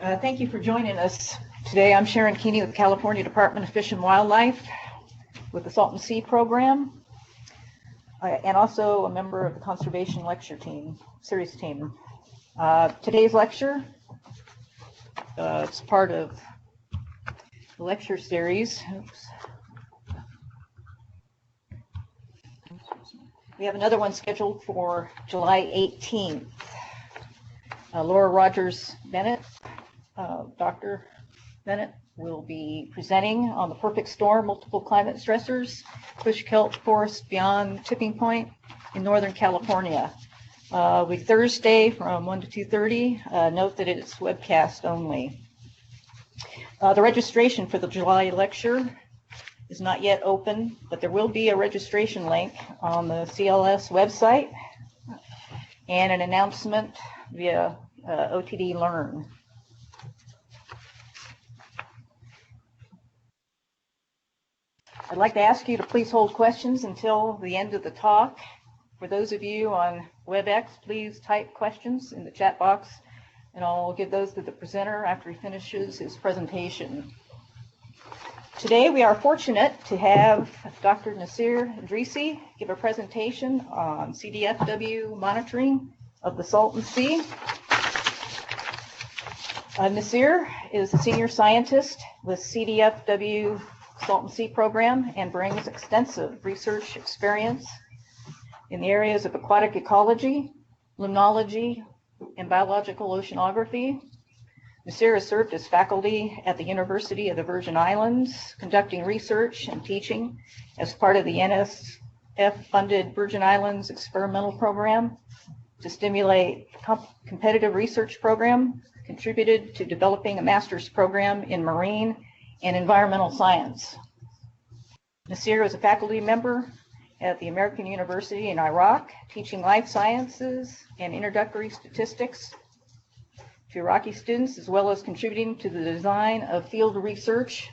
Thank you for joining us today. I'm Sharon Keeney with the California Department of Fish and Wildlife with the Salton Sea program, and also a member of the Conservation Lecture Team, series team. Today's lecture, it's part of the lecture series. Oops. We have another one scheduled for July 18th. Laura Rogers Bennett, Dr. Bennett, will be presenting on the perfect storm, multiple climate stressors, bush kelp forest beyond tipping point in Northern California. We Thursday from 1 to 2:30. Note that it's webcast only. The registration for the July lecture is not yet open, but there will be a registration link on the CLS website and an announcement via OTD Learn. I'd like to ask you to please hold questions until the end of the talk. For those of you on WebEx, please type questions in the chat box, and I'll give those to the presenter after he finishes his presentation. Today we are fortunate to have Dr. Nasseer Idrisi give a presentation on CDFW monitoring of the Salton Sea. Nasseer is a senior scientist with CDFW Salton Sea program and brings extensive research experience in the areas of aquatic ecology, limnology, and biological oceanography. Nasseer has served as faculty at the University of the Virgin Islands, conducting research and teaching as part of the NSF-funded Virgin Islands experimental program to stimulate competitive research program, contributed to developing a master's program in marine and environmental science. Nasseer is a faculty member at the American University in Iraq, teaching life sciences and introductory statistics to Iraqi students, as well as contributing to the design of field research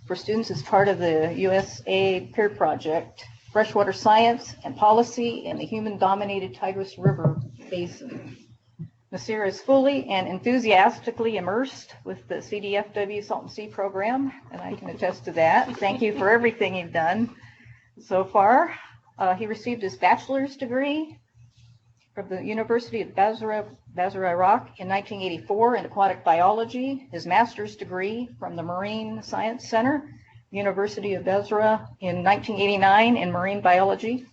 for students as part of the USA Peer Project, Freshwater Science and Policy in the Human-Dominated Tigris River Basin. Nasseer is fully and enthusiastically immersed with the CDFW Salton Sea program, and I can attest to that. Thank you for everything you've done so far. He received his bachelor's degree from the University of Basra, Iraq in 1984 in aquatic biology, his master's degree from the Marine Science Center, University of Basra in 1989 in marine biology.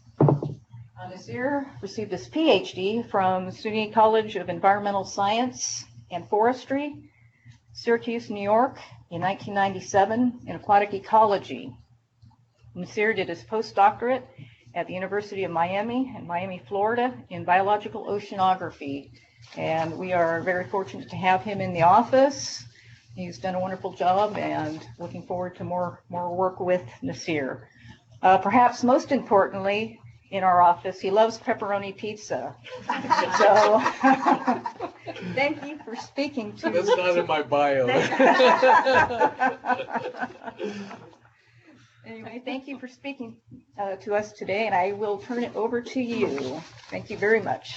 Nasseer received his PhD from SUNY College of Environmental Science and Forestry, Syracuse, New York in 1997 in aquatic ecology. Nasseer did his postdoctorate at the University of Miami in Miami, Florida in biological oceanography. And we are very fortunate to have him in the office. He's done a wonderful job and looking forward to more work with Nasseer. Perhaps most importantly, in our office, he loves pepperoni pizza. So thank you for speaking to That's not in my bio. Anyway, thank you for speaking to us today, and I will turn it over to you. Thank you very much.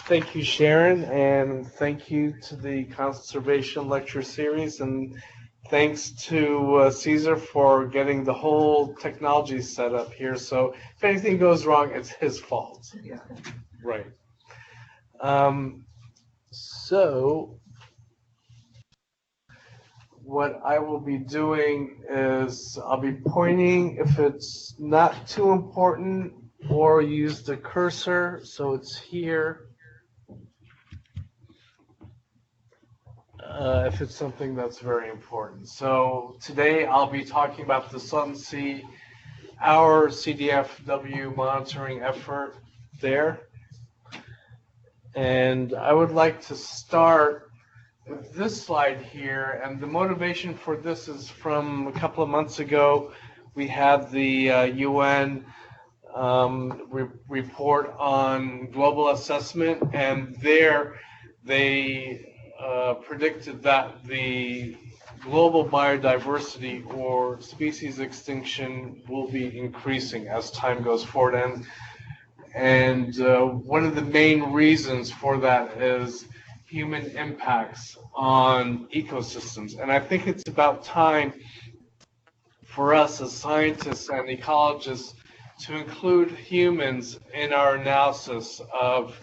Thank you, Sharon, and thank you to the Conservation Lecture Series, and thanks to Caesar for getting the whole technology set up here. So if anything goes wrong, it's his fault. Yeah. Right. So what I will be doing is I'll be pointing if it's not too important, or use the cursor so it's here. If it's something that's very important. So today I'll be talking about the Salton Sea, our CDFW monitoring effort there. And I would like to start with this slide here, and the motivation for this is from a couple of months ago. We had the UN report on global assessment, and there they predicted that the global biodiversity or species extinction will be increasing as time goes forward. And one of the main reasons for that is human impacts on ecosystems. And I think it's about time for us as scientists and ecologists to include humans in our analysis of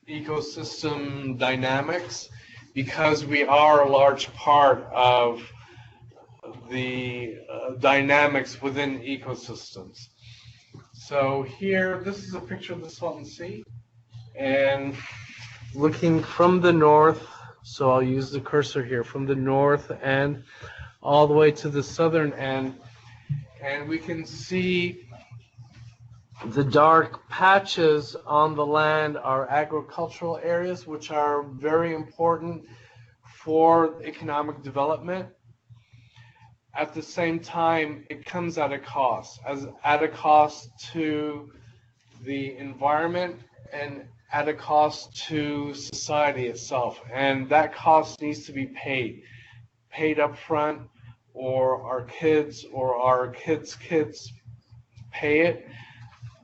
ecosystem dynamics, because we are a large part of the dynamics within ecosystems. So here, this is a picture of the Salton Sea, and looking from the north, so I'll use the cursor here, from the north and all the way to the southern end, and we can see the dark patches on the land are agricultural areas, which are very important for economic development. At the same time, it comes at a cost, at a cost to the environment and at a cost to society itself. And that cost needs to be paid up front, or our kids or our kids' kids pay it.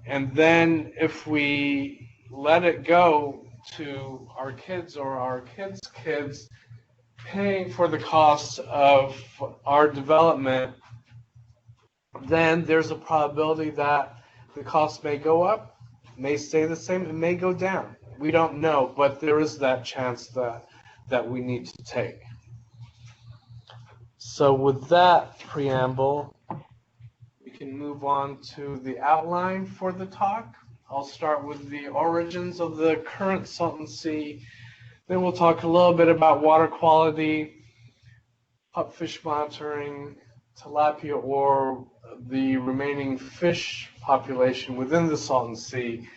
And then if we let it go to our kids or our kids' kids paying for the cost of our development, then there's a probability that the cost may go up, may stay the same, it may go down. We don't know, but there is that chance that we need to take. So with that preamble, we can move on to the outline for the talk. I'll start with the origins of the current Salton Sea. Then we'll talk a little bit about water quality, pupfish monitoring, tilapia or the remaining fish population within the Salton Sea,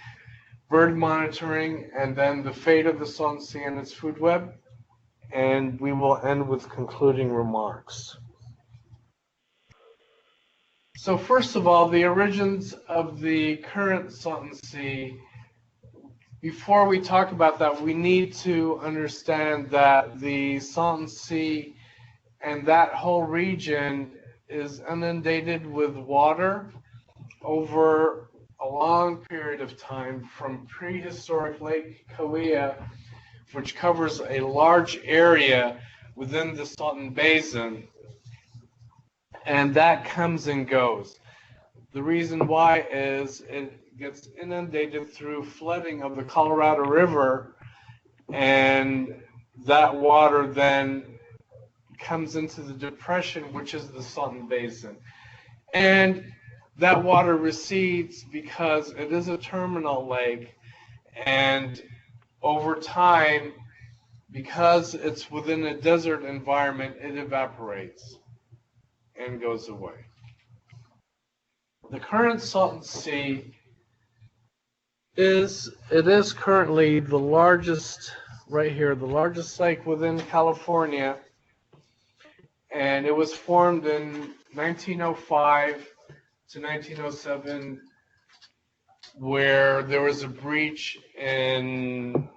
bird monitoring, and then the fate of the Salton Sea and its food web. And we will end with concluding remarks. So first of all, the origins of the current Salton Sea. Before we talk about that, we need to understand that the Salton Sea and that whole region is inundated with water over a long period of time, from prehistoric Lake Kawia, which covers a large area within the Salton Basin, and that comes and goes. The reason why is it gets inundated through flooding of the Colorado River, and that water then comes into the depression, which is the Salton Basin. And that water recedes because it is a terminal lake, and over time, because it's within a desert environment, it evaporates and goes away. The current Salton Sea is currently the largest, right here, the largest lake within California, and it was formed in 1905 to 1907, where there was a breach in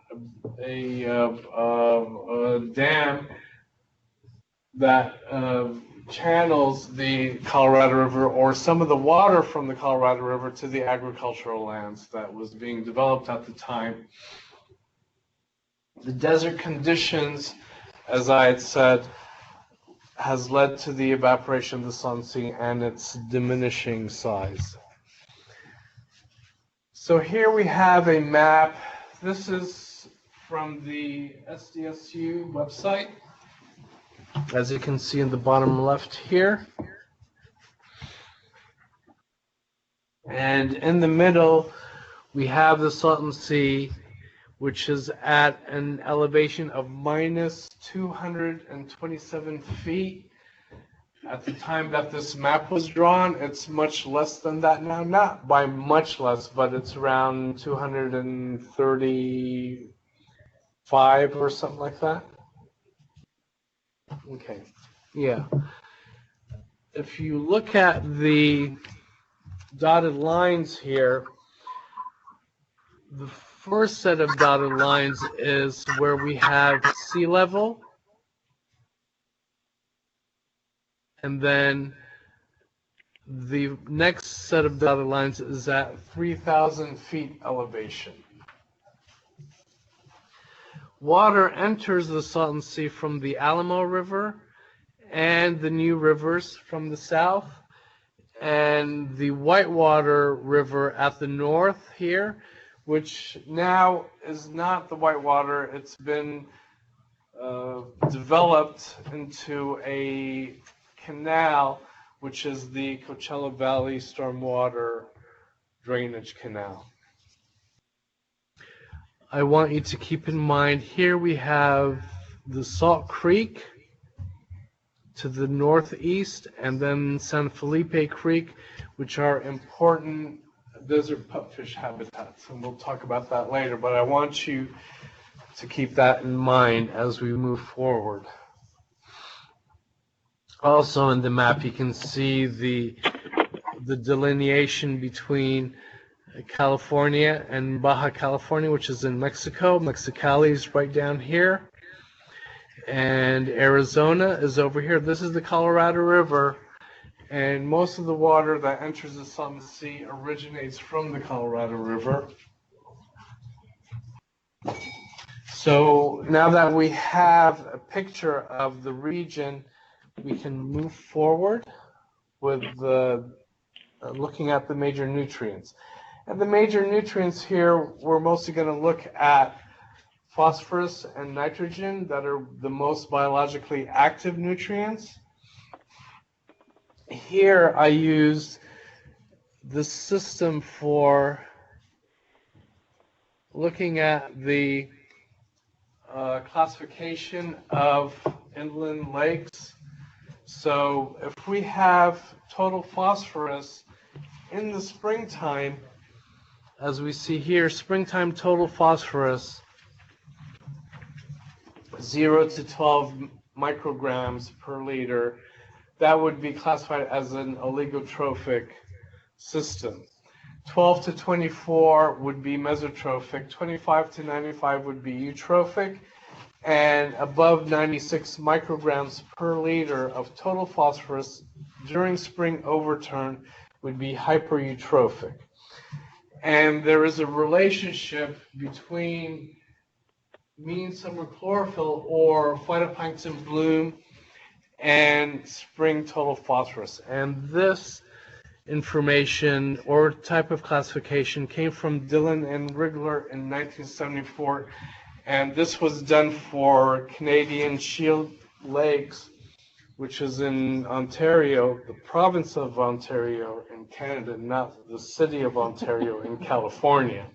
a dam that channels the Colorado River, or some of the water from the Colorado River, to the agricultural lands that was being developed at the time. The desert conditions, as I had said, has led to the evaporation of the Salton Sea and its diminishing size. So here we have a map. This is from the SDSU website, as you can see in the bottom left here. And in the middle, we have the Salton Sea, which is at an elevation of minus 227 feet. At the time that this map was drawn, it's much less than that now. Not by much less, but it's around 235 or something like that. Okay, yeah. If you look at the dotted lines here, the first set of dotted lines is where we have sea level, and then the next set of dotted lines is at 3,000 feet elevation. water enters the Salton Sea from the Alamo River and the new rivers from the south, and the Whitewater River at the north here, which now is not the Whitewater. It's been developed into a canal, which is the Coachella Valley Stormwater Drainage Canal. I want you to keep in mind here we have the Salt Creek to the northeast, and then San Felipe Creek, which are important desert pupfish habitats, and we'll talk about that later, but I want you to keep that in mind as we move forward. Also in the map you can see the delineation between California and Baja California, which is in Mexico. Mexicali is right down here, and Arizona is over here. This is the Colorado River, and most of the water that enters the Salton Sea originates from the Colorado River. So now that we have a picture of the region, we can move forward with looking at the major nutrients. And the major nutrients here, we're mostly going to look at phosphorus and nitrogen that are the most biologically active nutrients. Here I used the system for looking at the classification of inland lakes. So if we have total phosphorus in the springtime, as we see here, springtime total phosphorus 0 to 12 micrograms per liter, that would be classified as an oligotrophic system. 12 to 24 would be mesotrophic, 25 to 95 would be eutrophic, and above 96 micrograms per liter of total phosphorus during spring overturn would be hypereutrophic. And there is a relationship between mean summer chlorophyll or phytoplankton bloom and spring total phosphorus. And this information or type of classification came from Dillon and Rigler in 1974, and this was done for Canadian Shield Lakes, which is in Ontario, the province of Ontario in Canada, not the city of Ontario in California,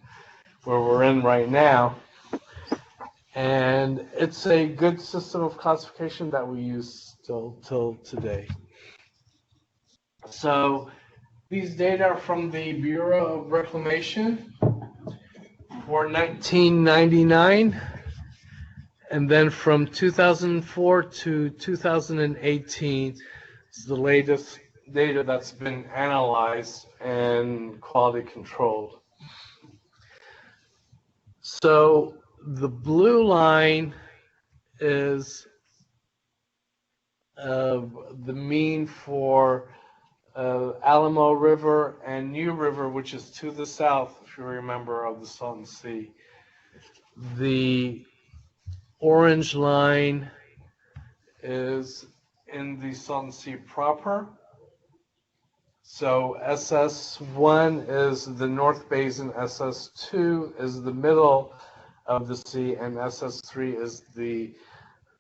where we're in right now. And it's a good system of classification that we use still till today. So these data are from the Bureau of Reclamation for 1999, and then from 2004 to 2018 is the latest data that's been analyzed and quality controlled. So the blue line is the mean for Alamo River and New River, which is to the south, if you remember, of the Salton Sea. The orange line is in the Salton Sea proper. So SS1 is the North Basin, SS2 is the middle of the sea, and SS3 is the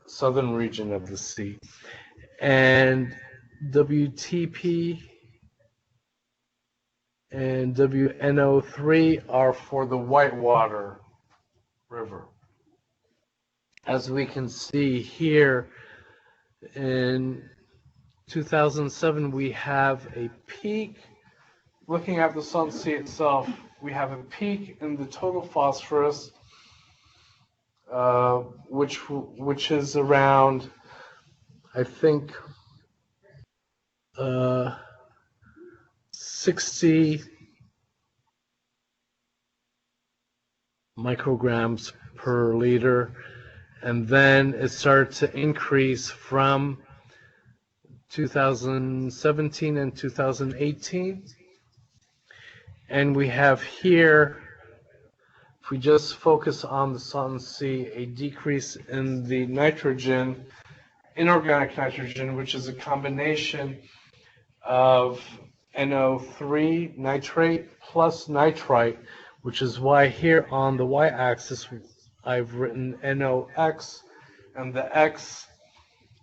southern region of the sea. And WTP and WNO3 are for the Whitewater River. As we can see here, in 2007 we have a peak. Looking at the Salton Sea itself, we have a peak in the total phosphorus, which is around, I think, 60 micrograms per liter, and then it started to increase from 2017 and 2018. And we have here, if we just focus on the Salton Sea, a decrease in the nitrogen, inorganic nitrogen, which is a combination of NO3 nitrate plus nitrite, which is why here on the y-axis I've written NOx, and the X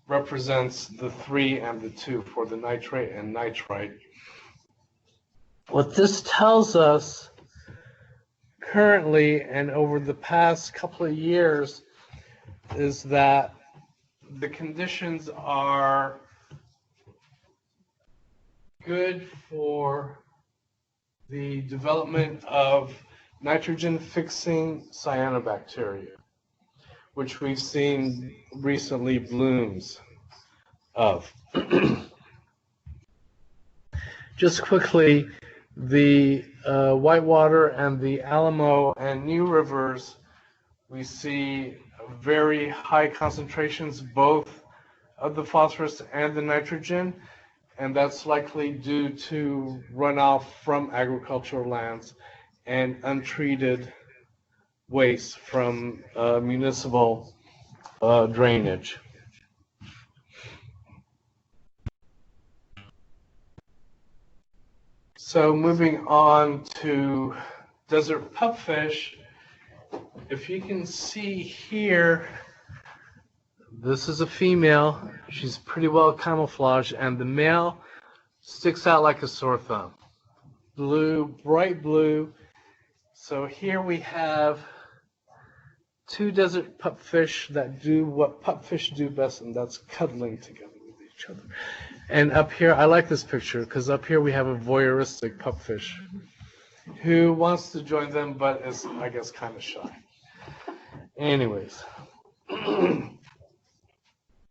represents the 3 and the 2 for the nitrate and nitrite. What this tells us currently and over the past couple of years is that the conditions are good for the development of nitrogen-fixing cyanobacteria, which we've seen recently blooms of. Just quickly, the Whitewater and the Alamo and New Rivers, we see very high concentrations both of the phosphorus and the nitrogen, and that's likely due to runoff from agricultural lands and untreated waste from municipal drainage. So moving on to desert pupfish, if you can see here, this is a female. She's pretty well camouflaged, and the male sticks out like a sore thumb. Blue, bright blue. So here we have two desert pupfish that do what pupfish do best, and that's cuddling together with each other. And up here, I like this picture because up here we have a voyeuristic pupfish who wants to join them, but is, I guess, kind of shy. Anyways.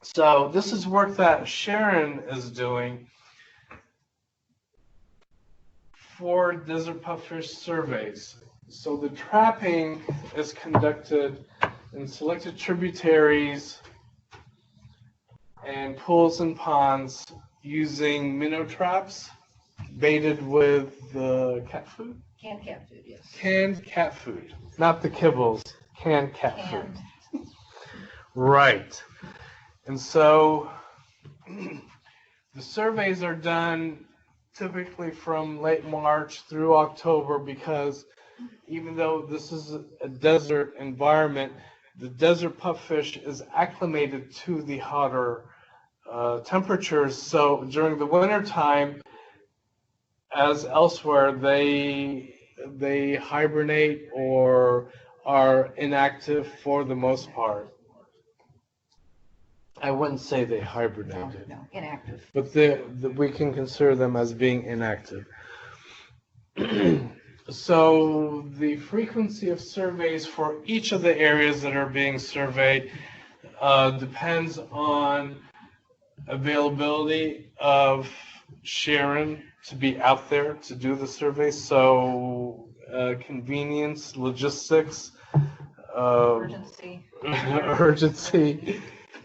So this is work that Sharon is doing for desert pupfish surveys. So the trapping is conducted in selected tributaries and pools and ponds using minnow traps baited with cat food? Canned cat food, yes. Canned cat food, not the kibbles, canned cat food. Right. And so the surveys are done typically from late March through October, because even though this is a desert environment, the desert pupfish is acclimated to the hotter temperatures. So during the winter time, as elsewhere, they hibernate or are inactive for the most part. I wouldn't say they hibernated. No, inactive. But we can consider them as being inactive. So the frequency of surveys for each of the areas that are being surveyed depends on availability of Sharon to be out there to do the survey. So convenience, logistics, urgency,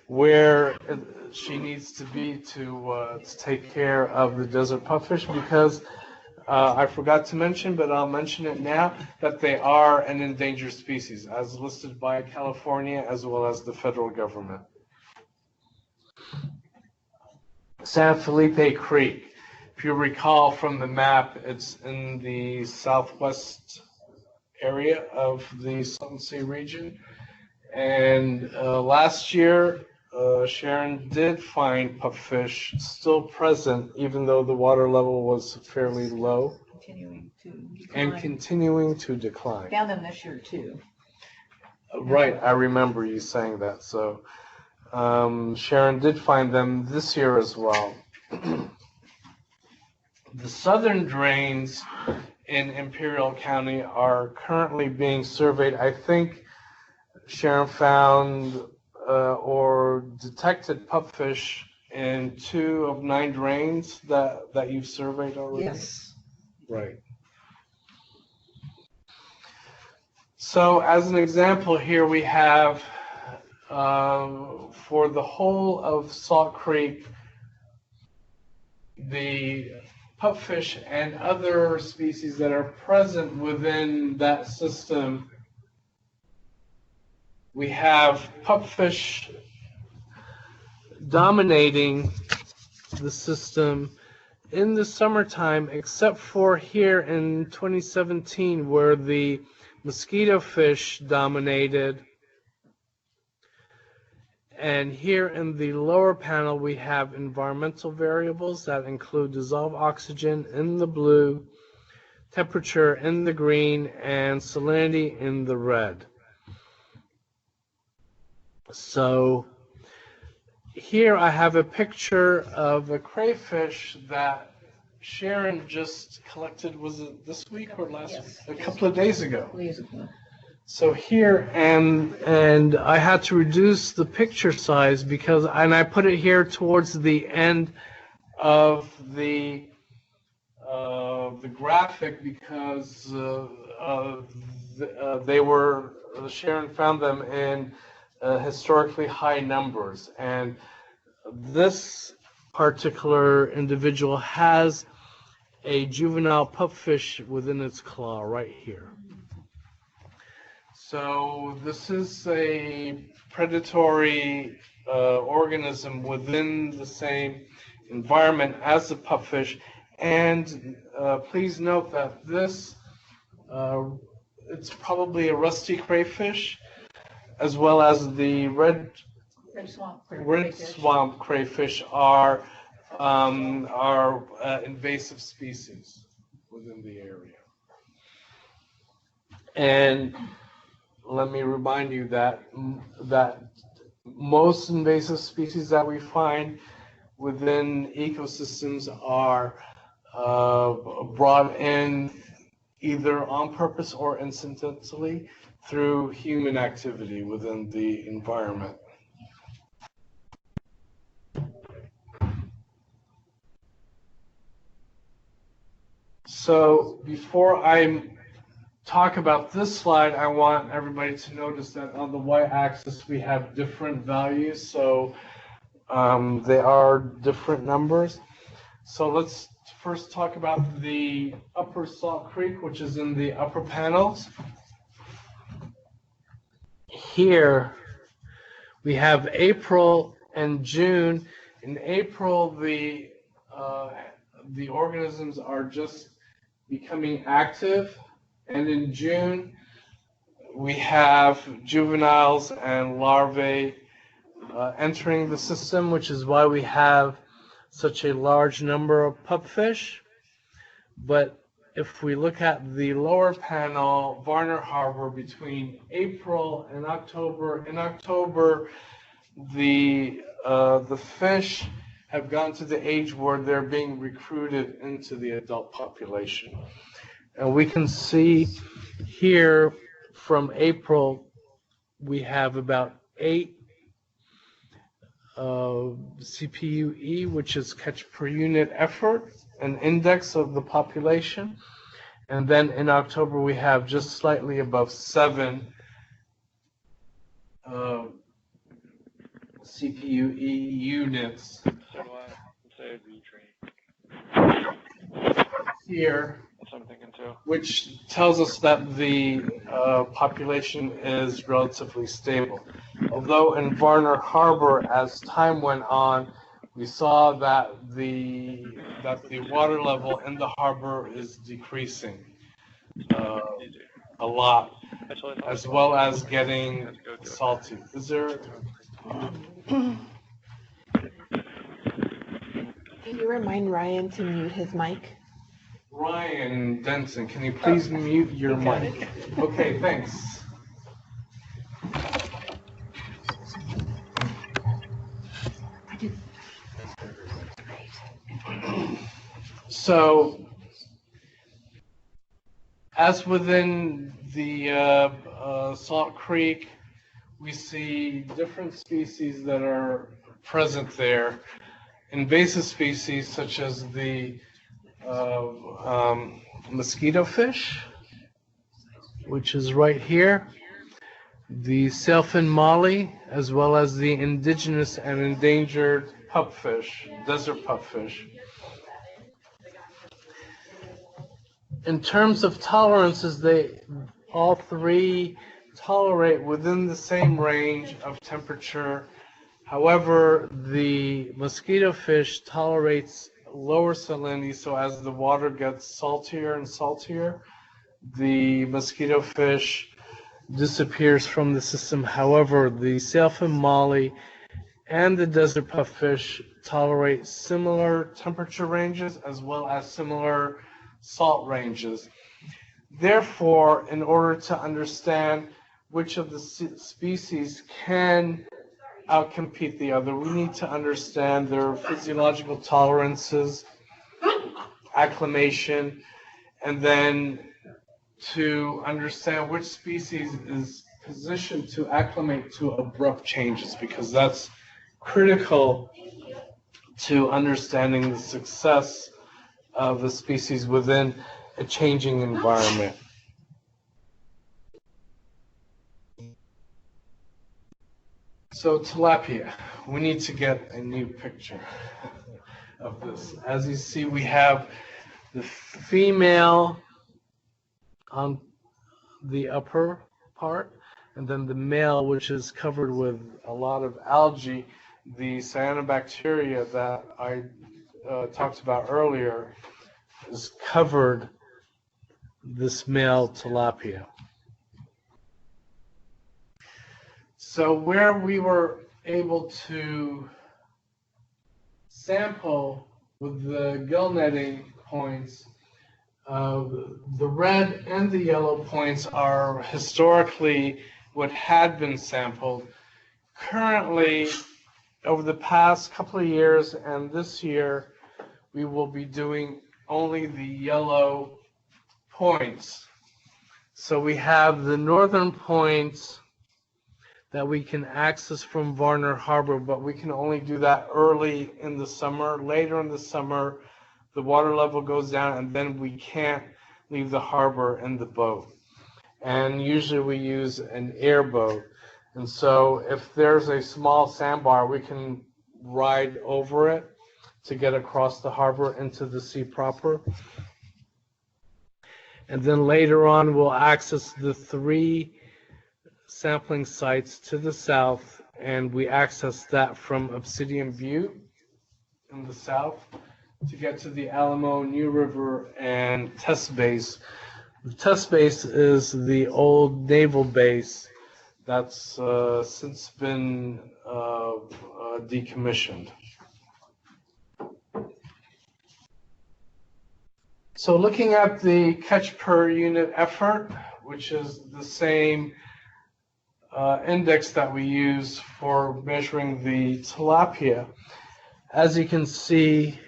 where she needs to be to take care of the desert pupfish, because I forgot to mention, but I'll mention it now, that they are an endangered species as listed by California as well as the federal government. San Felipe Creek, if you recall from the map, it's in the southwest area of the Salton Sea region. And last year, Sharon did find pupfish still present, even though the water level was fairly low. Continuing to decline. And continuing to decline. Found them this year, too. Right, I remember you saying that. So Sharon did find them this year as well. The southern drains in Imperial County are currently being surveyed. I think Sharon found or detected pupfish in 2 of 9 drains that you've surveyed already? Yes. Right. So as an example here we have for the whole of Salt Creek, the pupfish and other species that are present within that system we have pupfish dominating the system in the summertime, except for here in 2017 where the mosquito fish dominated. And here in the lower panel we have environmental variables that include dissolved oxygen in the blue, temperature in the green, and salinity in the red. So here I have a picture of a crayfish that Sharon just collected. Was it this week or last week? A couple of days ago. So here, and I had to reduce the picture size because, and I put it here towards the end of the graphic because Sharon found them in historically high numbers, and this particular individual has a juvenile pupfish within its claw right here. So this is a predatory organism within the same environment as the pupfish, and please note that this it's probably a rusty crayfish, as well as the red swamp crayfish are invasive species within the area. And let me remind you that most invasive species that we find within ecosystems are brought in either on purpose or incidentally through human activity within the environment. So before I talk about this slide, I want everybody to notice that on the y-axis we have different values, so they are different numbers. So let's first talk about the upper Salt Creek, which is in the upper panels. Here we have April and June. In April, the organisms are just becoming active, and in June we have juveniles and larvae entering the system, which is why we have such a large number of pupfish. But if we look at the lower panel, Varner Harbor, between April and October, in October the fish have gone to the age where they're being recruited into the adult population. And we can see here from April we have about 8 CPUE, which is catch per unit effort, an index of the population. And then in October we have just slightly above 7 CPUE units here, which tells us that the population is relatively stable. Although in Varner Harbor, as time went on, we saw that the water level in the harbor is decreasing a lot, as well as getting salty. Is there? Can you remind Ryan to mute his mic? Ryan Denson, can you please mute your mic? Okay, thanks. So, as within the Salt Creek, we see different species that are present there. Invasive species such as the mosquito fish, which is right here, the sailfin molly, as well as the indigenous and endangered pupfish, desert pupfish. In terms of tolerances, all three tolerate within the same range of temperature. However, the mosquito fish tolerates lower salinity, so as the water gets saltier and saltier, the mosquito fish disappears from the system. However, the sailfin molly and the desert puffish tolerate similar temperature ranges as well as similar salt ranges. Therefore, in order to understand which of the species can outcompete the other, we need to understand their physiological tolerances, acclimation, and then to understand which species is positioned to acclimate to abrupt changes, because that's critical to understanding the success of the species within a changing environment. So tilapia, we need to get a new picture of this. As you see, we have the female on the upper part, and then the male, which is covered with a lot of algae, the cyanobacteria that I talked about earlier, is covered this male tilapia. So where we were able to sample with the gill netting points, the red and the yellow points are historically what had been sampled. Currently, over the past couple of years and this year, we will be doing only the yellow points. So we have the northern points that we can access from Varner Harbor, but we can only do that early in the summer. Later in the summer, the water level goes down, and then we can't leave the harbor in the boat. And usually we use an airboat. And so if there's a small sandbar, we can ride over it to get across the harbor into the sea proper. And then later on, we'll access the 3 sampling sites to the south, and we access that from Obsidian Butte in the south to get to the Alamo, New River, and test base. The test base is the old naval base that's since been decommissioned. So looking at the catch per unit effort, which is the same index that we use for measuring the tilapia, as you can see,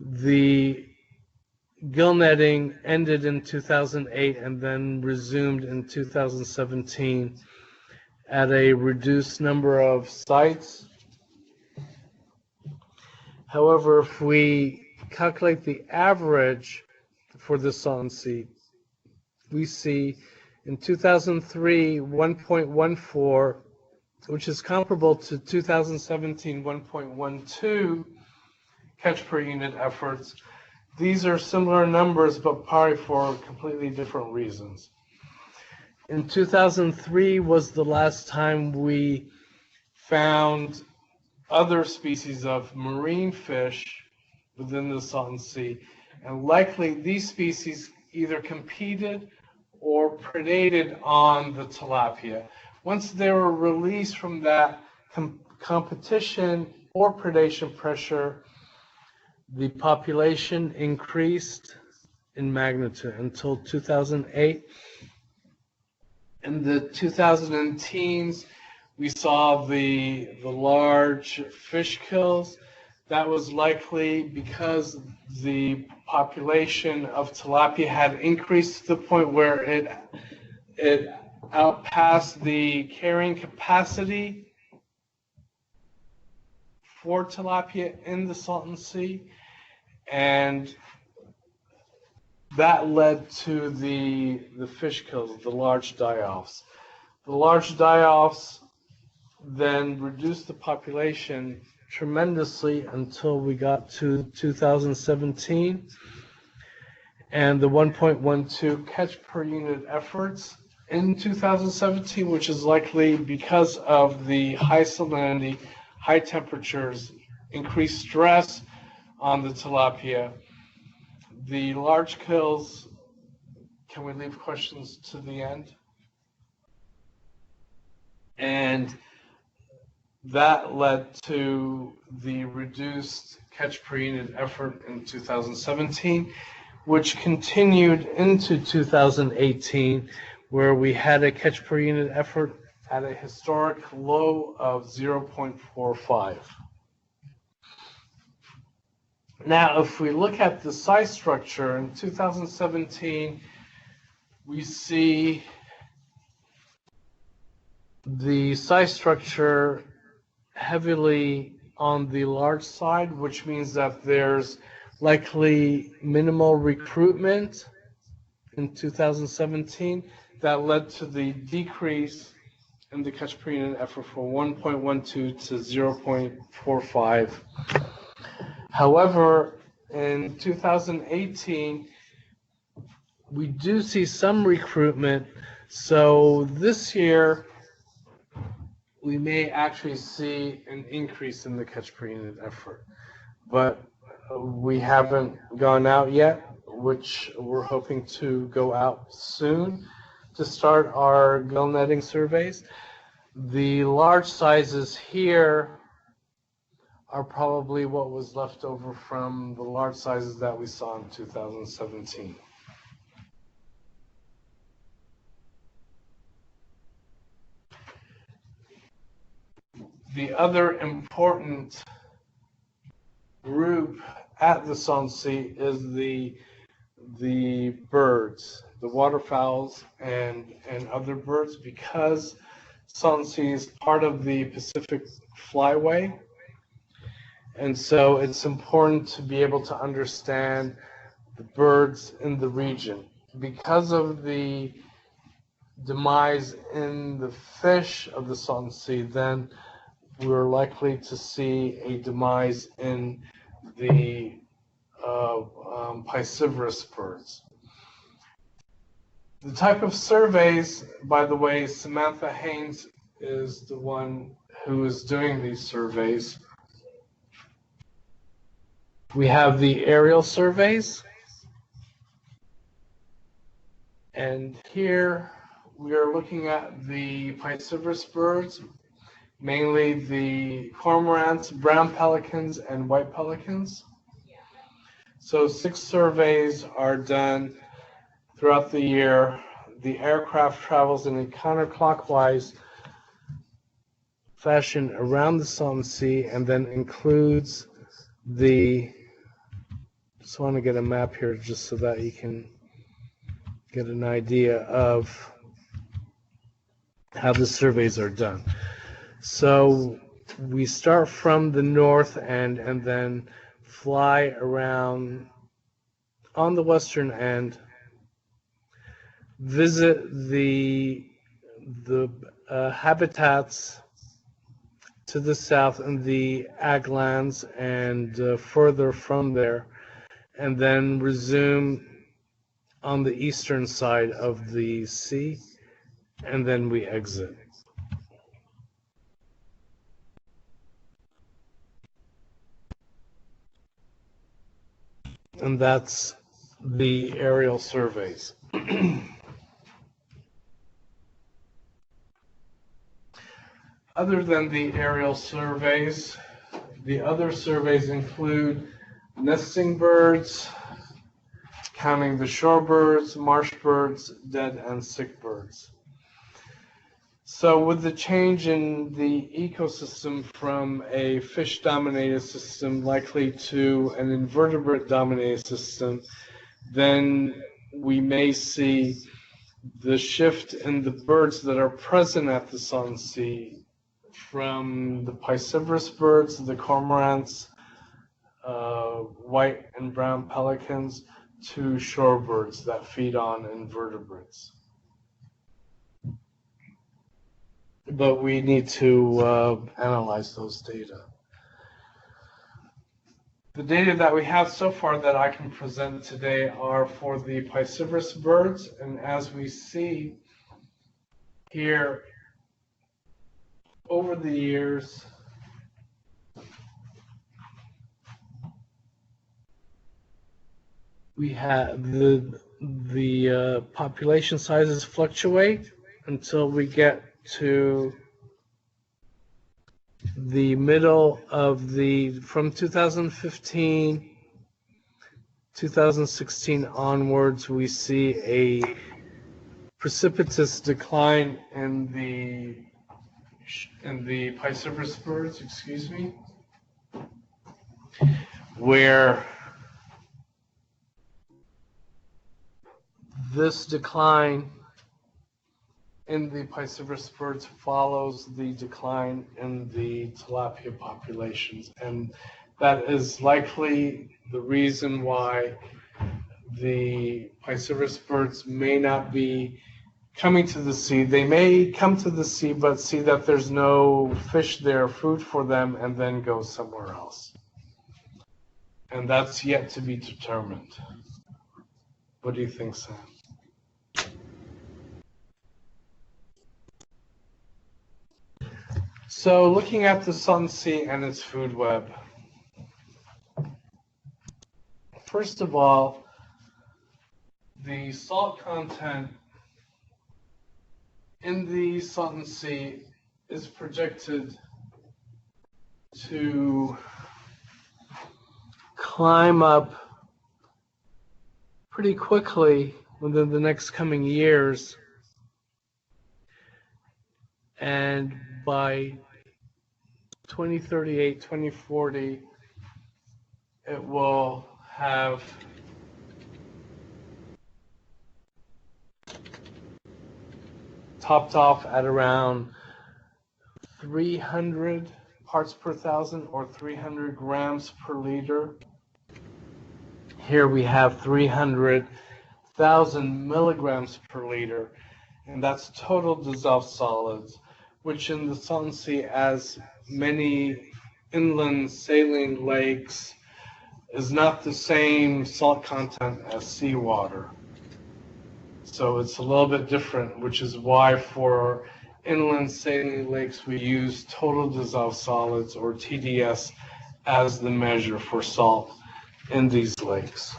the gill netting ended in 2008 and then resumed in 2017 at a reduced number of sites. However, if we calculate the average for the Salton Sea, we see in 2003 1.14, which is comparable to 2017 1.12 catch per unit efforts. These are similar numbers, but probably for completely different reasons. In 2003 was the last time we found other species of marine fish within the Salton Sea, and likely these species either competed or predated on the tilapia. Once they were released from that competition or predation pressure, the population increased in magnitude until 2008. In the 2010s, we saw the large fish kills. That was likely because the population of tilapia had increased to the point where it outpassed the carrying capacity for tilapia in the Salton Sea, and that led to the fish kills, the large die-offs. The large die-offs then reduced the population tremendously until we got to 2017, and the 1.12 catch per unit efforts in 2017, which is likely because of the high salinity, high temperatures, increased stress on the tilapia. The large kills, can we leave questions to the end? And that led to the reduced catch per unit effort in 2017, which continued into 2018, where we had a catch per unit effort at a historic low of 0.45. Now, if we look at the size structure in 2017, we see the size structure heavily on the large side, which means that there's likely minimal recruitment in 2017 that led to the decrease in the catch per unit effort from 1.12 to 0.45. However, in 2018, we do see some recruitment. So this year, we may actually see an increase in the catch per unit effort. But we haven't gone out yet, which we're hoping to go out soon to start our gill netting surveys. The large sizes here are probably what was left over from the large sizes that we saw in 2017. The other important group at the Salton Sea is the birds, the waterfowls and other birds, because Salton Sea is part of the Pacific Flyway. And so it's important to be able to understand the birds in the region. Because of the demise in the fish of the Salton Sea, then we're likely to see a demise in the piscivorous birds. The type of surveys, by the way, Samantha Haynes is the one who is doing these surveys. We have the aerial surveys, and here we are looking at the piscivorous birds, mainly the cormorants, brown pelicans, and white pelicans. So 6 surveys are done throughout the year. The aircraft travels in a counterclockwise fashion around the Salton Sea and then includes the, just want to get a map here just so that you can get an idea of how the surveys are done. So we start from the north end and then fly around on the western end, visit the habitats to the south and the ag lands and further from there, and then resume on the eastern side of the sea, and then we exit. And that's the aerial surveys. Other than the aerial surveys, the other surveys include nesting birds, counting the shorebirds, marsh birds, dead and sick birds. So with the change in the ecosystem from a fish-dominated system likely to an invertebrate-dominated system, then we may see the shift in the birds that are present at the Salton Sea from the piscivorous birds, the cormorants, white and brown pelicans, to shorebirds that feed on invertebrates. But we need to analyze those data. The data that we have so far that I can present today are for the piscivorous birds, and as we see, here, over the years, we have the population sizes fluctuate until we get to the middle of from 2015, 2016 onwards, we see a precipitous decline in the piscivorous birds, where this decline in the piscivorous birds follows the decline in the tilapia populations, and that is likely the reason why the piscivorous birds may not be coming to the sea. They may come to the sea, but see that there's no fish there, food for them, and then go somewhere else. And that's yet to be determined. What do you think, Sam? So looking at the Salton Sea and its food web, first of all, the salt content in the Salton Sea is projected to climb up pretty quickly within the next coming years, and by 2038, 2040, it will have topped off at around 300 parts per thousand, or 300 grams per liter. Here we have 300,000 milligrams per liter, and that's total dissolved solids, which in the Salton Sea, as many inland saline lakes, is not the same salt content as seawater. So it's a little bit different, which is why for inland saline lakes we use total dissolved solids, or TDS, as the measure for salt in these lakes.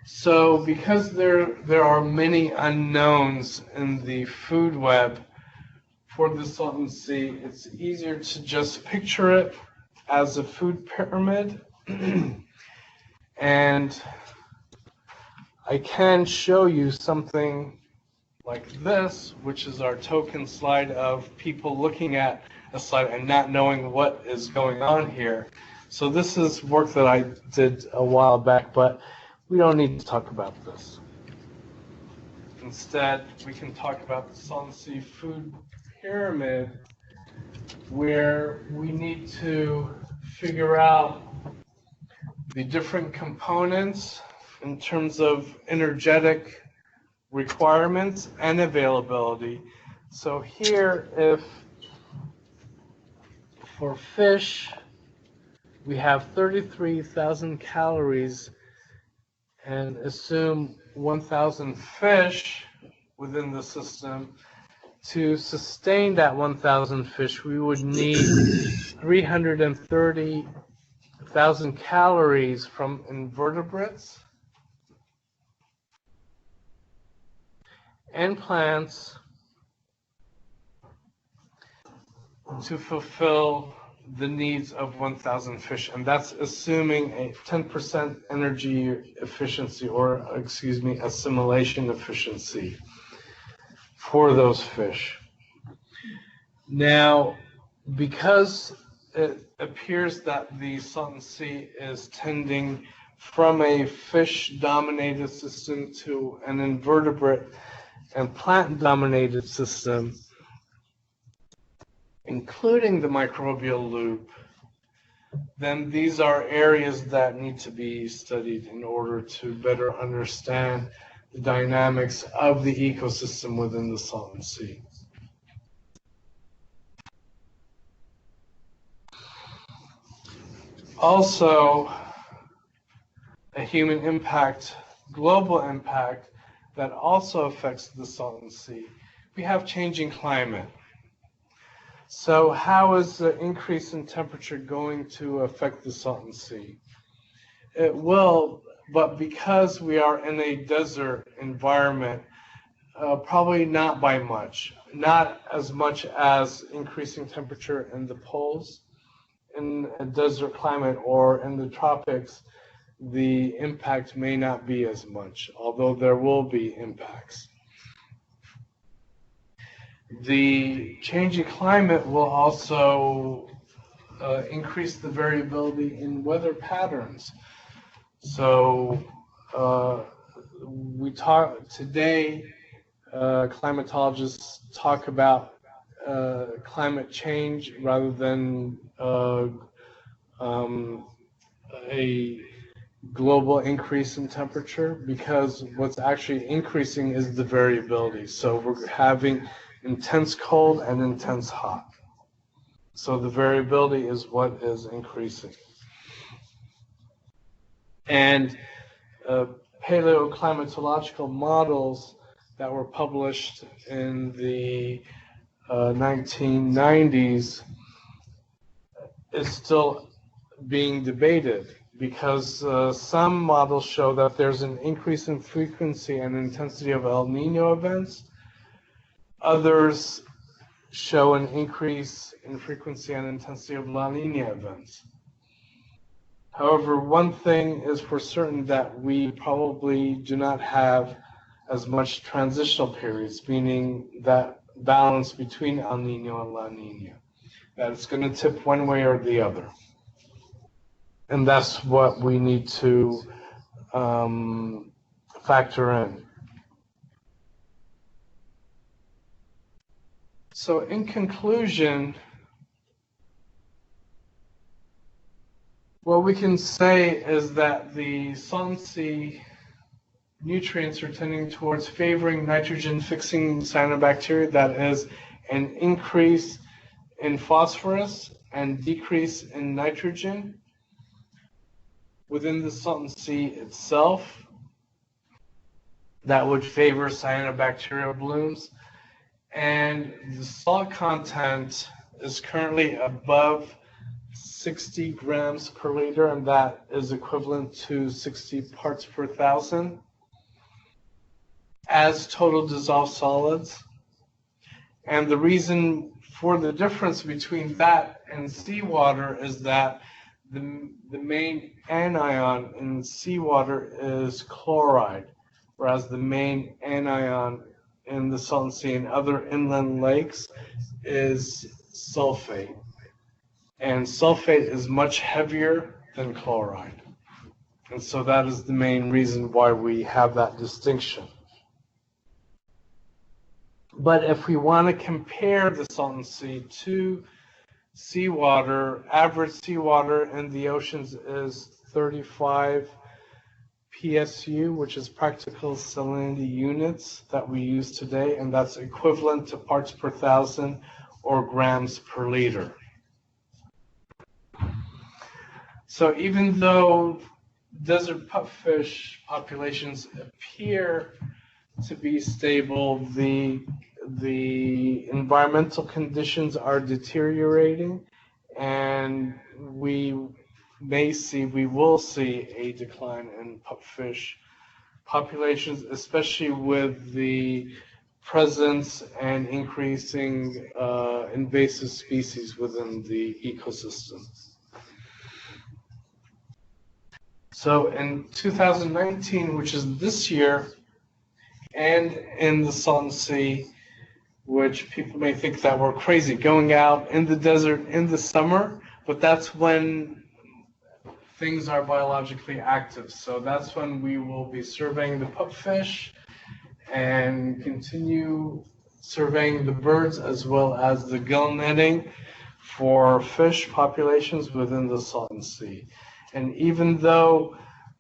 So because there are many unknowns in the food web for the Salton Sea, it's easier to just picture it as a food pyramid. And I can show you something like this, which is our token slide of people looking at a slide and not knowing what is going on here. So this is work that I did a while back, but we don't need to talk about this. Instead, we can talk about the Salton Sea food pyramid, where we need to figure out the different components in terms of energetic requirements and availability. So here, if for fish, we have 33,000 calories, and assume 1,000 fish within the system. To sustain that 1,000 fish, we would need 330,000 calories from invertebrates and plants to fulfill the needs of 1,000 fish, and that's assuming a 10% energy efficiency, or excuse me, assimilation efficiency for those fish. Now, because it appears that the Salton Sea is tending from a fish-dominated system to an invertebrate and plant-dominated system, including the microbial loop, then these are areas that need to be studied in order to better understand the dynamics of the ecosystem within the Salton Sea. Also, a human impact, global impact, that also affects the Salton Sea. We have changing climate. So how is the increase in temperature going to affect the Salton Sea? It will, but because we are in a desert environment, probably not by much. Not as much as increasing temperature in the poles. In a desert climate or in the tropics, the impact may not be as much, although there will be impacts. The changing climate will also increase the variability in weather patterns. So we talk today, climatologists talk about climate change rather than a global increase in temperature, because what's actually increasing is the variability. So we're having intense cold and intense hot. So the variability is what is increasing. And paleoclimatological models that were published in the 1990s is still being debated, because some models show that there's an increase in frequency and intensity of El Nino events. Others show an increase in frequency and intensity of La Nina events. However, one thing is for certain, that we probably do not have as much transitional periods, meaning that balance between El Nino and La Nina, that it's going to tip one way or the other. And that's what we need to factor in. So in conclusion, what we can say is that the Salton Sea nutrients are tending towards favoring nitrogen-fixing cyanobacteria, that is, an increase in phosphorus and decrease in nitrogen within the Salton Sea itself. That would favor cyanobacterial blooms. And the salt content is currently above 60 grams per liter, and that is equivalent to 60 parts per thousand as total dissolved solids. And the reason for the difference between that and seawater is that the main anion in seawater is chloride, whereas the main anion in the Salton Sea and other inland lakes is sulfate. And sulfate is much heavier than chloride. And so that is the main reason why we have that distinction. But if we want to compare the Salton Sea to seawater, average seawater in the oceans is 35 PSU, which is practical salinity units that we use today, and that's equivalent to parts per thousand or grams per liter. So even though desert pupfish populations appear to be stable, the environmental conditions are deteriorating, and we will see a decline in pupfish populations, especially with the presence and increasing invasive species within the ecosystem. So in 2019, which is this year, and in the Salton Sea, which people may think that we're crazy going out in the desert in the summer, but that's when things are biologically active. So that's when we will be surveying the pupfish and continue surveying the birds as well as the gill netting for fish populations within the Salton Sea. And even though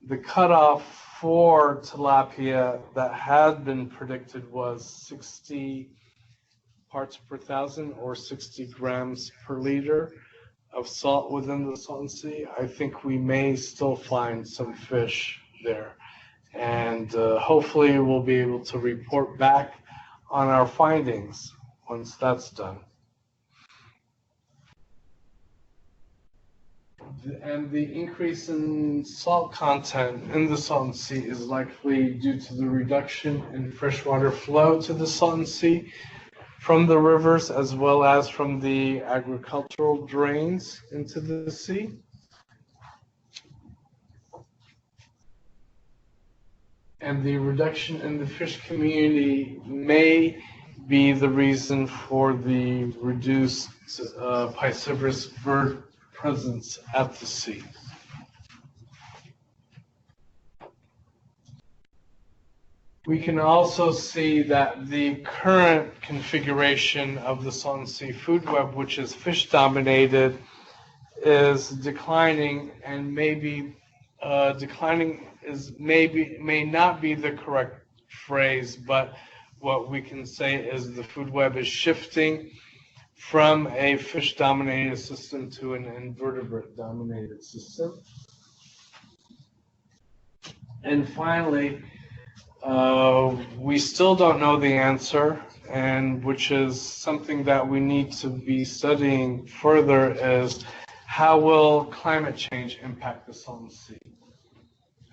the cutoff for tilapia that had been predicted was 60 parts per thousand or 60 grams per liter of salt within the Salton Sea, I think we may still find some fish there. And hopefully we'll be able to report back on our findings once that's done. And the increase in salt content in the Salton Sea is likely due to the reduction in freshwater flow to the Salton Sea from the rivers as well as from the agricultural drains into the sea. And the reduction in the fish community may be the reason for the reduced piscivorous bird presence at the sea. We can also see that the current configuration of the Salton Sea food web, which is fish dominated, is declining, and maybe declining may not be the correct phrase, but what we can say is the food web is shifting from a fish-dominated system to an invertebrate-dominated system. And finally, we still don't know the answer, and which is something that we need to be studying further, is how will climate change impact the Salton Sea,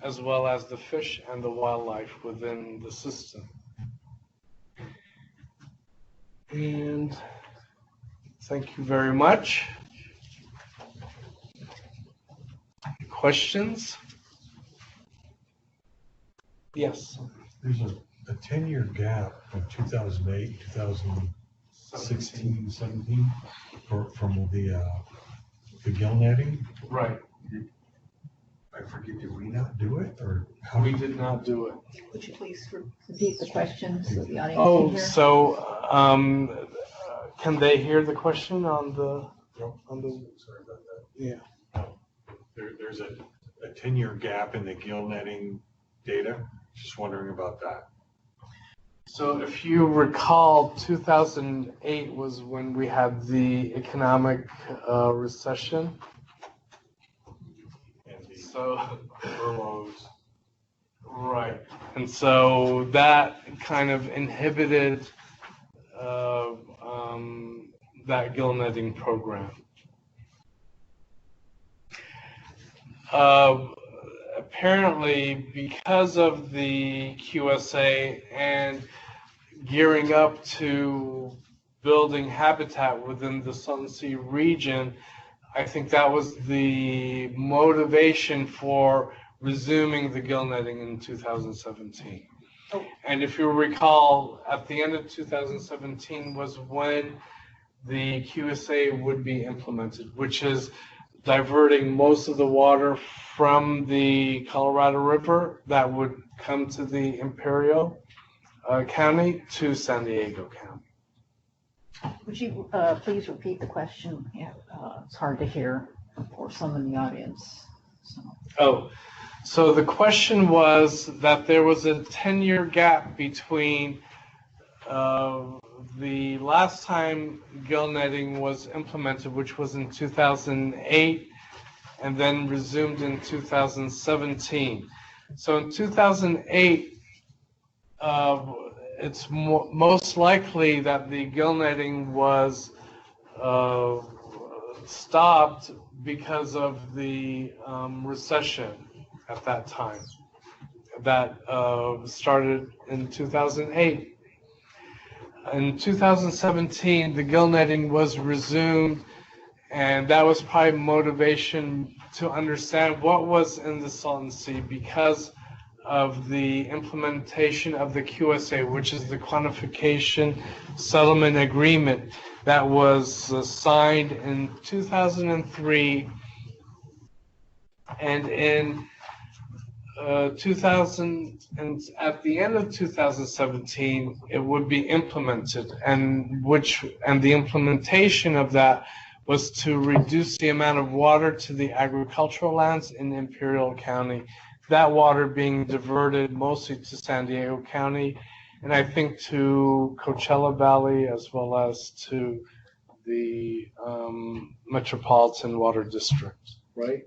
as well as the fish and the wildlife within the system. And thank you very much. Questions? Yes. There's a 10-year gap from 2008, 2016, 17 from the gill netting. Right. I forget, did we not do it, or how? We did not do it. Would you please repeat the question so the audience can Oh, hear? so can they hear the question on the? Sorry about that. Yeah. There's a 10-year gap in the gill netting data. Just wondering about that. So if you recall, 2008 was when we had the economic recession. And the So, furloughs. right. And so that kind of inhibited that gill netting program. Apparently, because of the QSA and gearing up to building habitat within the Salton Sea region, I think that was the motivation for resuming the gill netting in 2017. Oh. And if you recall, at the end of 2017 was when the QSA would be implemented, which is diverting most of the water from the Colorado River that would come to the Imperial County to San Diego County. Would you please repeat the question? Yeah, it's hard to hear for some in the audience. So. Oh, so the question was that there was a 10-year gap between the last time gill netting was implemented, which was in 2008, and then resumed in 2017. So in 2008, it's most likely that the gill netting was stopped because of the recession at that time that started in 2008. In 2017, the gill netting was resumed, and that was probably motivation to understand what was in the Salton Sea because of the implementation of the QSA, which is the Quantification Settlement Agreement that was signed in 2003, and in 2000, and at the end of 2017, it would be implemented, and the implementation of that was to reduce the amount of water to the agricultural lands in Imperial County. That water being diverted mostly to San Diego County, and I think to Coachella Valley as well as to the Metropolitan Water District, right?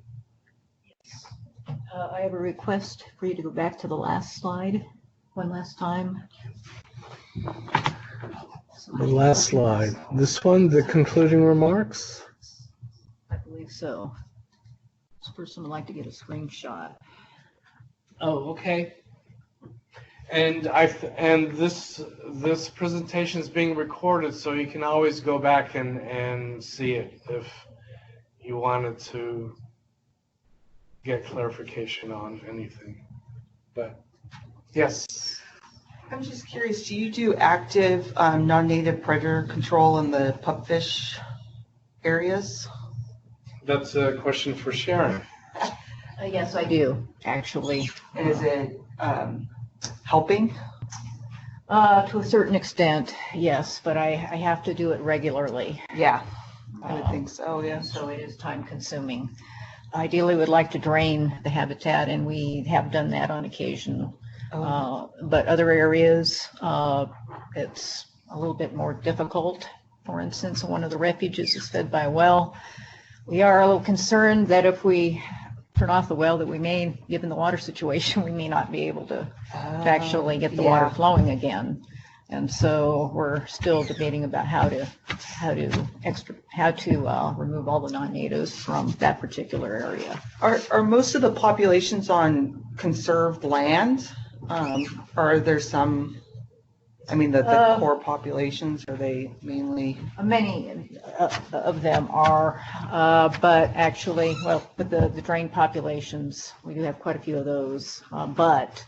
I have a request for you to go back to the last slide one last time. The last slide. This one, the concluding remarks? I believe so. This person would like to get a screenshot. Oh, okay. And this presentation is being recorded, so you can always go back and see it if you wanted to get clarification on anything. But yes. I'm just curious, do you do active non-native predator control in the pupfish areas? That's a question for Sharon. Yes, I do, actually. And is it helping? To a certain extent, yes, but I have to do it regularly. Yeah, I would think so, yeah. So it is time consuming. Ideally, we'd like to drain the habitat, and we have done that on occasion. But other areas, it's a little bit more difficult. For instance, one of the refuges is fed by a well. We are a little concerned that if we turn off the well, that we may, given the water situation, we may not be able to actually get the water flowing again. And so we're still debating about how to remove all the non-natives from that particular area. Are most of the populations on conserved land? Or are there some, I mean, the core populations, are they mainly? Many of them are, but actually, well, but the drained populations, we do have quite a few of those, but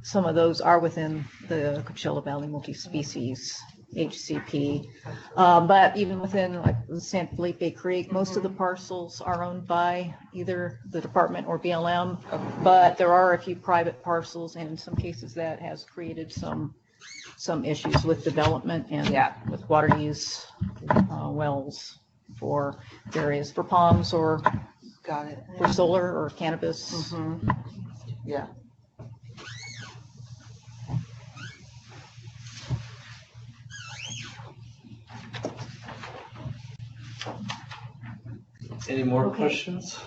some of those are within the Coachella Valley multi-species HCP, but even within like San Felipe Creek, most of the parcels are owned by either the department or BLM, but there are a few private parcels, and in some cases that has created some issues with development and with water use wells for areas for palms or for solar or cannabis. Yeah. Any more questions?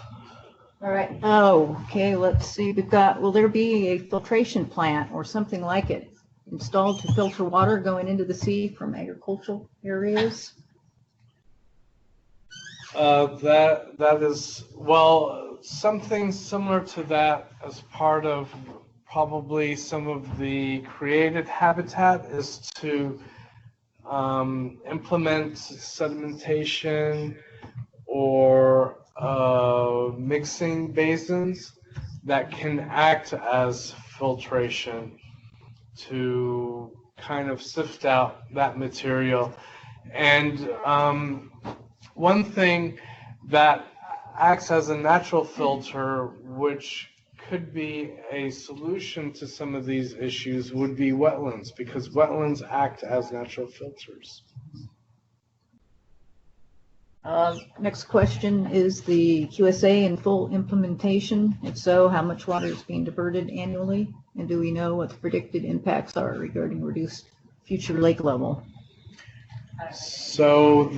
All right. Oh, okay. Let's see. We've got, will there be a filtration plant or something like it installed to filter water going into the sea from agricultural areas? That is, well, something similar to that as part of probably some of the created habitat is to implement sedimentation or mixing basins that can act as filtration to kind of sift out that material. And one thing that acts as a natural filter, which could be a solution to some of these issues, would be wetlands, because wetlands act as natural filters. Next question, is the QSA in full implementation? If so, how much water is being diverted annually? And do we know what the predicted impacts are regarding reduced future lake level? So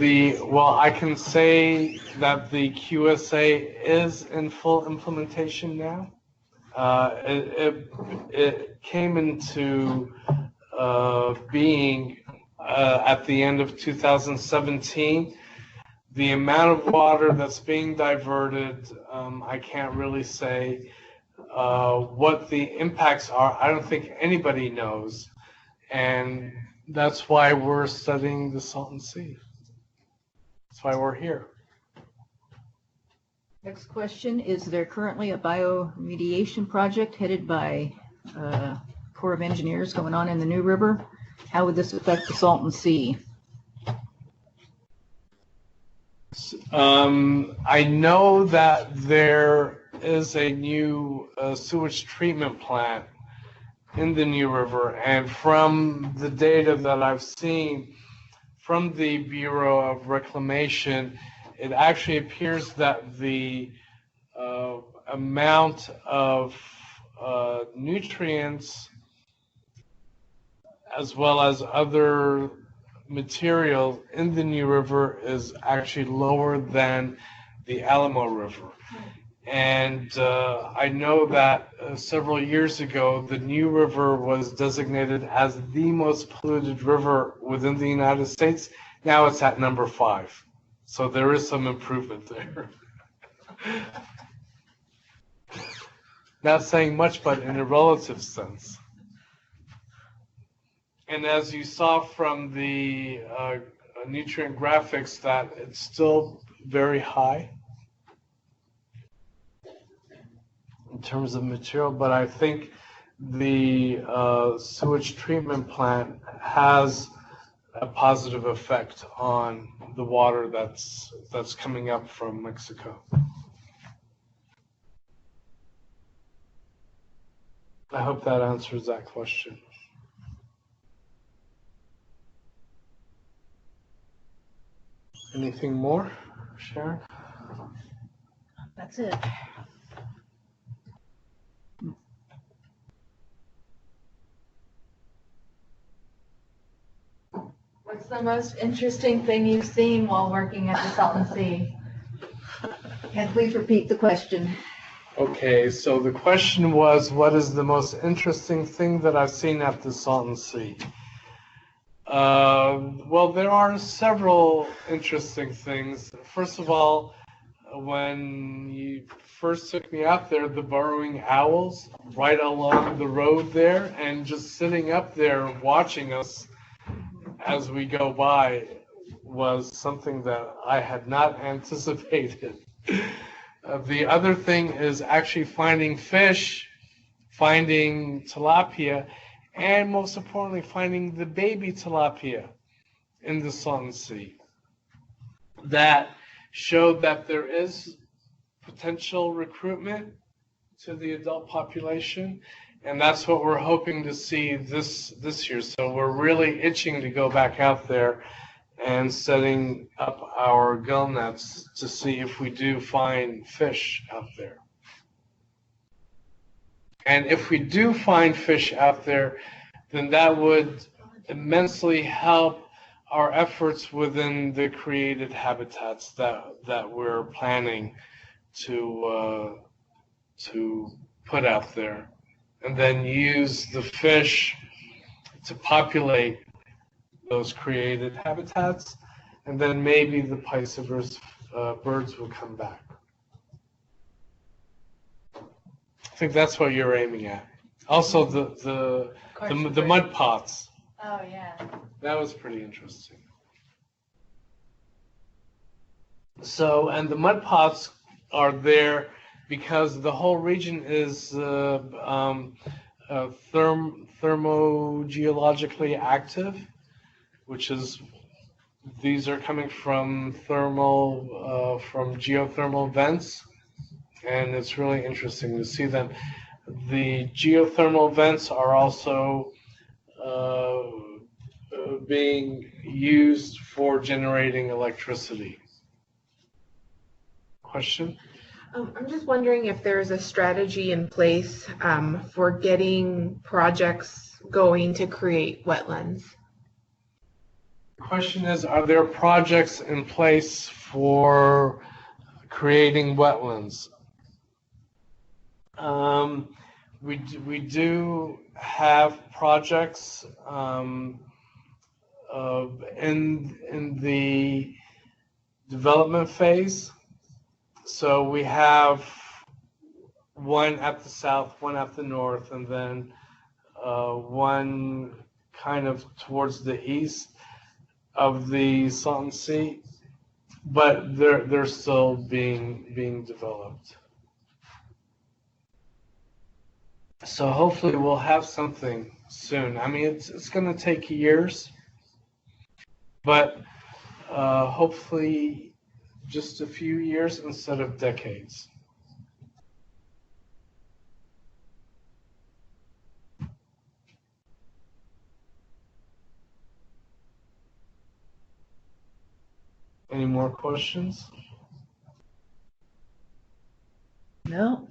well, I can say that the QSA is in full implementation now. It came into being at the end of 2017. The amount of water that's being diverted, I can't really say what the impacts are. I don't think anybody knows. And that's why we're studying the Salton Sea. That's why we're here. Next question, is there currently a bioremediation project headed by Corps of Engineers going on in the New River? How would this affect the Salton Sea? I know that there is a new sewage treatment plant in the New River, and from the data that I've seen from the Bureau of Reclamation, it actually appears that the amount of nutrients as well as other material in the New River is actually lower than the Alamo River. And I know that several years ago, the New River was designated as the most polluted river within the United States. Now it's at number 5. So there is some improvement there. Not saying much, but in a relative sense. And as you saw from the nutrient graphics, that it's still very high in terms of material, but I think the sewage treatment plant has a positive effect on the water that's coming up from Mexico. I hope that answers that question. Anything more, Sharon? That's it. What's the most interesting thing you've seen while working at the Salton Sea? And please repeat the question. Okay, so the question was, what is the most interesting thing that I've seen at the Salton Sea? Well, there are several interesting things. First of all, when you first took me out there, the burrowing owls right along the road there, and just sitting up there watching us as we go by was something that I had not anticipated. The other thing is actually finding fish, finding tilapia, and most importantly, finding the baby tilapia in the Salton Sea. That showed that there is potential recruitment to the adult population, and that's what we're hoping to see this year. So we're really itching to go back out there and setting up our gill nets to see if we do find fish out there. And if we do find fish out there, then that would immensely help our efforts within the created habitats that we're planning to put out there, and then use the fish to populate those created habitats, and then maybe the piscivorous birds will come back. I think that's what you're aiming at. Also, the mud pots. Oh, yeah. That was pretty interesting. So, and the mud pots are there because the whole region is thermogeologically active, which is, these are coming from geothermal vents, and it's really interesting to see them. The geothermal vents are also being used for generating electricity. Question? I'm just wondering if there's a strategy in place for getting projects going to create wetlands. The question is, are there projects in place for creating wetlands? We do have projects in the development phase. So we have one at the south, one at the north, and then one kind of towards the east of the Salton Sea, but they're still being developed. So hopefully we'll have something soon. I mean, it's going to take years, but hopefully just a few years instead of decades. Any more questions? No.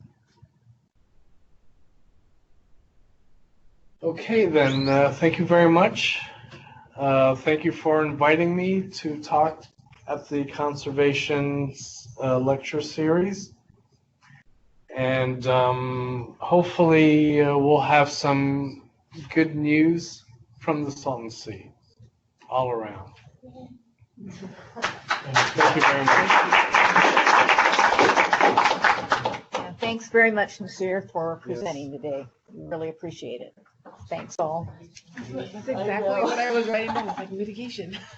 Okay, then, thank you very much. Thank you for inviting me to talk at the conservation lecture series. And hopefully we'll have some good news from the Salton Sea all around. Thank you very much. Yeah, thanks very much, Nasseer, for presenting today. We really appreciate it. Thanks all. That's exactly what I was writing down. It's like mitigation.